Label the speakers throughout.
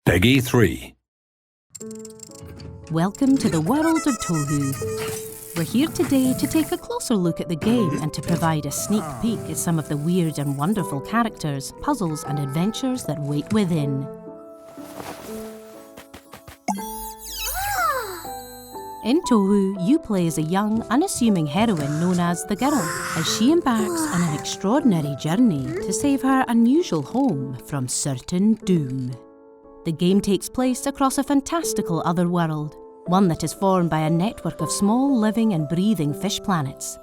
Speaker 1: Peggy 3.
Speaker 2: Welcome to the world of Tohu. We're here today to take a closer look at the game and to provide a sneak peek at some of the weird and wonderful characters, puzzles and adventures that wait within. In Tohu, you play as a young, unassuming heroine known as the Girl, as she embarks on an extraordinary journey to save her unusual home from certain doom. The game takes place across a fantastical other world, one that is formed by a network of small living and breathing fish planets.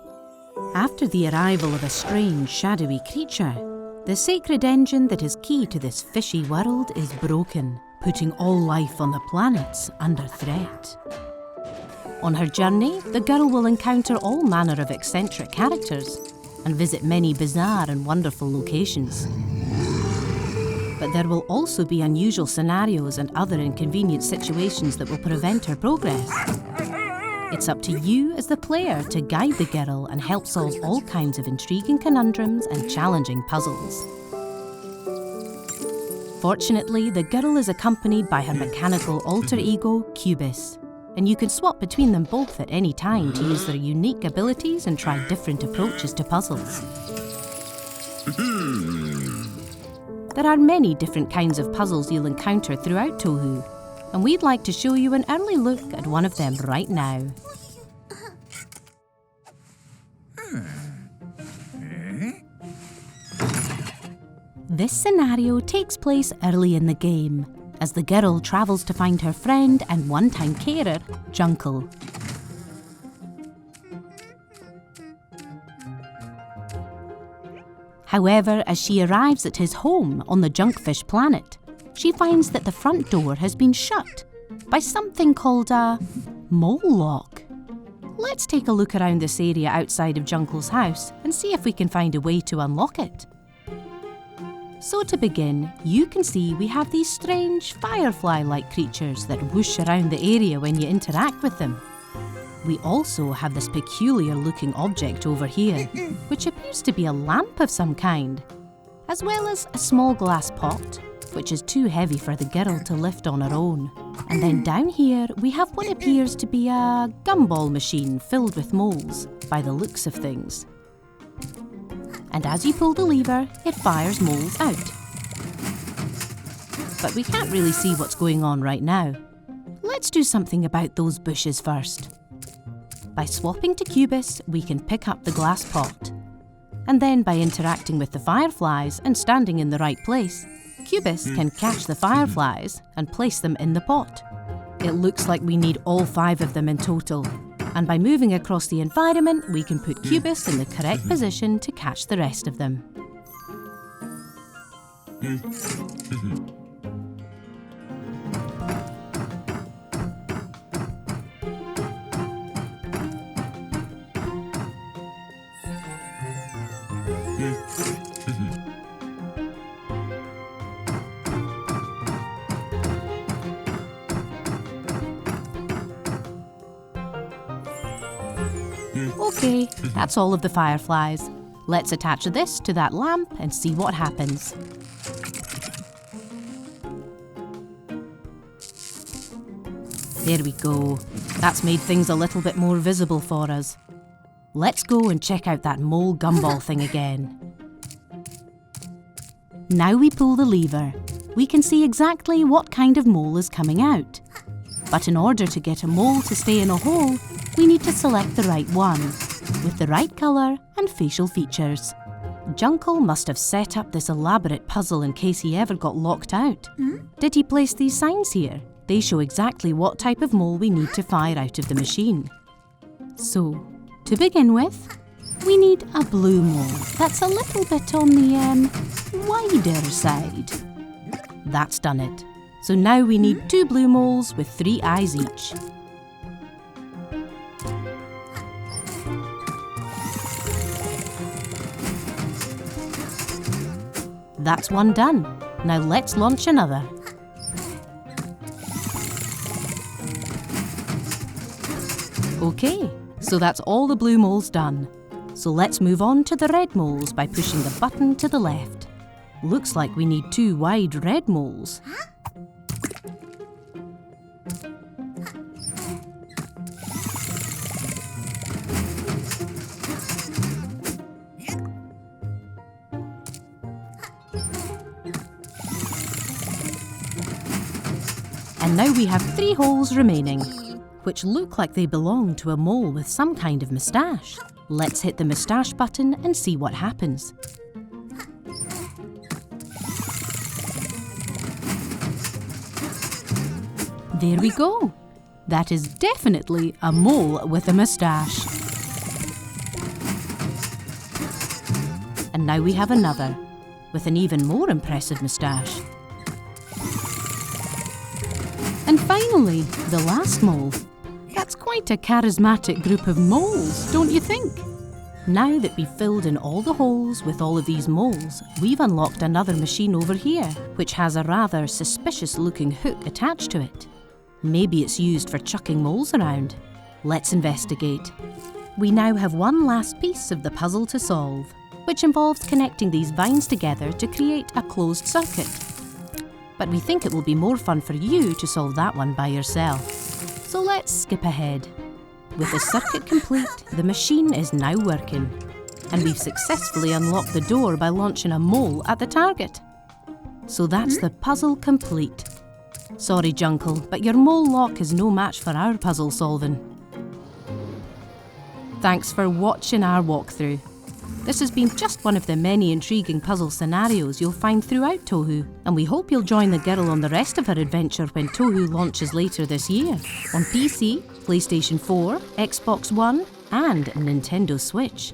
Speaker 2: After the arrival of a strange, shadowy creature, the sacred engine that is key to this fishy world is broken, putting all life on the planets under threat. On her journey, the girl will encounter all manner of eccentric characters and visit many bizarre and wonderful locations. But there will also be unusual scenarios and other inconvenient situations that will prevent her progress. It's up to you as the player to guide the girl and help solve all kinds of intriguing conundrums and challenging puzzles. Fortunately, the girl is accompanied by her mechanical alter ego, Cubis, and you can swap between them both at any time to use their unique abilities and try different approaches to puzzles. There are many different kinds of puzzles you'll encounter throughout Tohu, and we'd like to show you an early look at one of them right now. This scenario takes place early in the game, as the girl travels to find her friend and one-time carer, Juncle. However, as she arrives at his home on the Junkfish planet, she finds that the front door has been shut by something called a mole lock. Let's take a look around this area outside of Junkle's house and see if we can find a way to unlock it. So to begin, you can see we have these strange firefly-like creatures that whoosh around the area when you interact with them. We also have this peculiar-looking object over here, which appears to be a lamp of some kind, as well as a small glass pot, which is too heavy for the girl to lift on her own. And then down here, we have what appears to be a gumball machine filled with moles, by the looks of things. And as you pull the lever, it fires moles out. But we can't really see what's going on right now. Let's do something about those bushes first. By swapping to Cubis, we can pick up the glass pot. And then by interacting with the fireflies and standing in the right place, Cubis can catch the fireflies and place them in the pot. It looks like we need all 5 of them in total. And by moving across the environment, we can put Cubis in the correct position to catch the rest of them. Okay, that's all of the fireflies. Let's attach this to that lamp and see what happens. There we go. That's made things a little bit more visible for us. Let's go and check out that mole gumball thing again. Now we pull the lever. We can see exactly what kind of mole is coming out. But in order to get a mole to stay in a hole, we need to select the right one, with the right colour and facial features. Juncle must have set up this elaborate puzzle in case he ever got locked out. Did he place these signs here? They show exactly what type of mole we need to fire out of the machine. So, to begin with, we need a blue mole that's a little bit on the wider side. That's done it. So now we need 2 blue moles with 3 eyes each. That's one done. Now let's launch another. Okay, so that's all the blue moles done. So let's move on to the red moles by pushing the button to the left. Looks like we need 2 wide red moles. And now we have 3 holes remaining, which look like they belong to a mole with some kind of moustache. Let's hit the moustache button and see what happens. There we go. That is definitely a mole with a moustache. And now we have another, with an even more impressive moustache. And finally, the last mole. That's quite a charismatic group of moles, don't you think? Now that we've filled in all the holes with all of these moles, we've unlocked another machine over here, which has a rather suspicious-looking hook attached to it. Maybe it's used for chucking moles around. Let's investigate. We now have one last piece of the puzzle to solve, which involves connecting these vines together to create a closed circuit. But we think it will be more fun for you to solve that one by yourself. So let's skip ahead. With the circuit complete, the machine is now working. And we've successfully unlocked the door by launching a mole at the target. So that's the puzzle complete. Sorry, Junkle, but your mole lock is no match for our puzzle solving. Thanks for watching our walkthrough. This has been just one of the many intriguing puzzle scenarios you'll find throughout Tohu, and we hope you'll join the girl on the rest of her adventure when Tohu launches later this year, on PC, PlayStation 4, Xbox One, and Nintendo Switch.